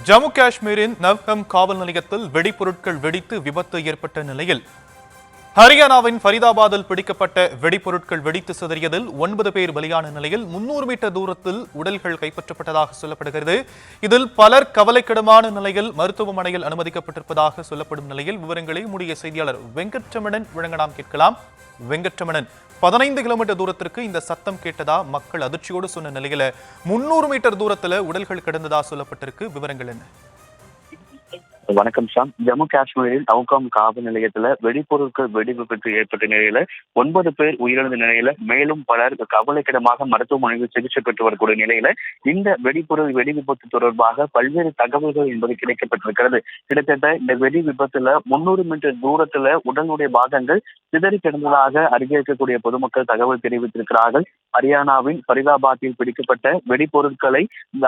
ஜம்மு காஷ்மீரின் நவ்கம் காவல் நிலையத்தில் வெடிபொருட்கள் வெடித்து விபத்து ஏற்பட்ட நிலையில் ஹரியானாவின் ஃபரிதாபாத்தில் பிடிக்கப்பட்ட வெடிபொருட்கள் வெடித்து சிதறியதில் 9 பேர் பலியான நிலையில் 300 மீட்டர் தூரத்தில் உடல்கள் கைப்பற்றப்பட்டதாக சொல்லப்படுகிறது. இதில் பலர் கவலைக்கிடமான நிலையில் மருத்துவமனையில் அனுமதிக்கப்பட்டிருப்பதாக சொல்லப்படும் நிலையில் விவரங்களை நம்முடைய செய்தியாளர் வெங்கட்ரமணன் வழங்க நாம் கேட்கலாம். வெங்கட்ரமணன், 15 கிலோமீட்டர் தூரத்திற்கு இந்த சத்தம் கேட்டதா மக்கள் அதிர்ச்சியோடு சொன்ன நிலையில 300 மீட்டர் தூரத்துல உடல்கள் கிடந்ததா சொல்லப்பட்டிருக்கு. விவரங்கள் என்ன? வணக்கம் ஷாம். ஜம்மு காஷ்மீரில் நவ்காம் காவல் நிலையத்துல வெடிபொருட்கள் வெடிவிபத்து ஏற்பட்ட நிலையில 9 பேர் உயிரிழந்த நிலையில மேலும் பலர் கவலைக்கிடமாக மருத்துவமனையில் சிகிச்சை பெற்று வரக்கூடிய நிலையில இந்த வெடிபொருள் வெடிவிபத்து தொடர்பாக பல்வேறு தகவல்கள் என்பது கிடைக்கப்பட்டிருக்கிறது. கிட்டத்தட்ட இந்த வெடி விபத்துல 300 மீட்டர் தூரத்துல உடலுடைய பாகங்கள் சிதறி கிடந்ததாக அருகே இருக்கக்கூடிய பொதுமக்கள் தகவல் தெரிவித்திருக்கிறார்கள். ஹரியானாவின் ஃபரிதாபாத்தில் பிடிக்கப்பட்ட வெடிபொருட்களை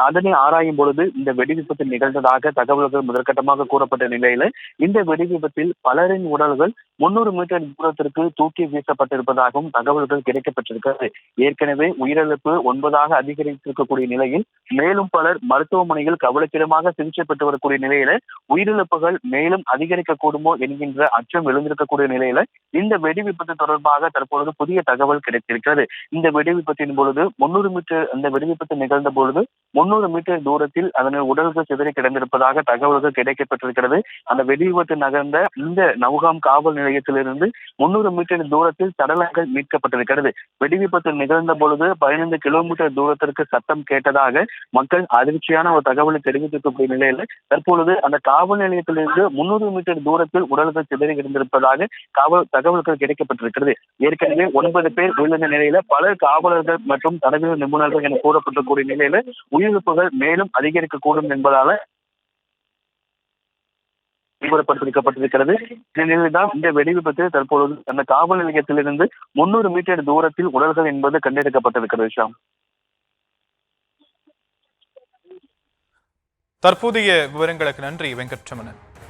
அதனை ஆராயும் பொழுது இந்த வெடி விபத்து நிகழ்ந்ததாக தகவல்கள் முதற்கட்டமாக கூறப்பட்ட நிலையில இந்த வெடி விபத்தில் பலரின் உடல்கள் 300 மீட்டர் தூரத்திற்கு தூக்கி வீசப்பட்டிருப்பதாகவும் தகவல்கள் கிடைக்கப்பட்டிருக்கிறது. ஏற்கனவே உயிரிழப்பு 9 அதிகரித்திருக்கக்கூடிய நிலையில் மேலும் பலர் மருத்துவமனையில் கவலைக்கிடமாக சிகிச்சை பெற்று வரக்கூடிய நிலையில உயிரிழப்புகள் மேலும் அதிகரிக்க கூடுமோ என்கின்ற அச்சம் எழுந்திருக்கக்கூடிய நிலையில இந்த வெடி விபத்து தொடர்பாக தற்பொழுது புதிய தகவல் கிடைத்திருக்கிறது. இந்த வெடி விபத்தின் பொழுது 300 மீட்டர் அந்த வெடி விபத்து நிகழ்ந்த பொழுது 300 மீட்டர் தூரத்தில் அதன் உடல்கள் சிதறி கிடந்திருப்பதாக தகவல்கள் கிடைக்கப்பட்டிருக்கிறது. அந்த வெடி விபத்து நகர்ந்த இந்த நவ்காம் காவல் நிலையத்திலிருந்து 300 மீட்டர் தூரத்தில் சடலங்கள் மீட்கப்பட்டிருக்கிறது. வெடி விபத்து நிகழ்ந்த பொழுது 15 கிலோமீட்டர் தூரத்திற்கு சத்தம் கேட்டதாக மக்கள் அதிர்ச்சியான ஒரு தகவலை தெரிவித்திருக்கக்கூடிய நிலையில தற்பொழுது அந்த காவல் நிலையத்திலிருந்து 300 மீட்டர் தூரத்தில் உடல்கள் சிதறி கிடந்திருப்பதாக தகவல்கள் கிடைக்கப்பட்டிருக்கிறது. ஏற்கனவே 9 பேர் உயிரிழந்த நிலையில பல காவலர்கள் மற்றும் தடவியல் நிபுணர்கள் என கூறப்பட்டிருக்கூடிய நிலையில உயிரிழப்புகள் மேலும் அதிகரிக்கக்கூடும் என்பதால தீவிரப்படுத்திருக்கப்பட்டிருக்கிறது. இந்த நிலையில்தான் இந்த வெடி விபத்து தற்பொழுது அந்த காவல் நிலையத்திலிருந்து 300 மீட்டர் தூரத்தில் உடல்கள் என்பது கண்டெடுக்கப்பட்டிருக்கிறது. ஷாம், தற்போதைய விவரங்களுக்கு நன்றி வெங்கட்ரமணன்.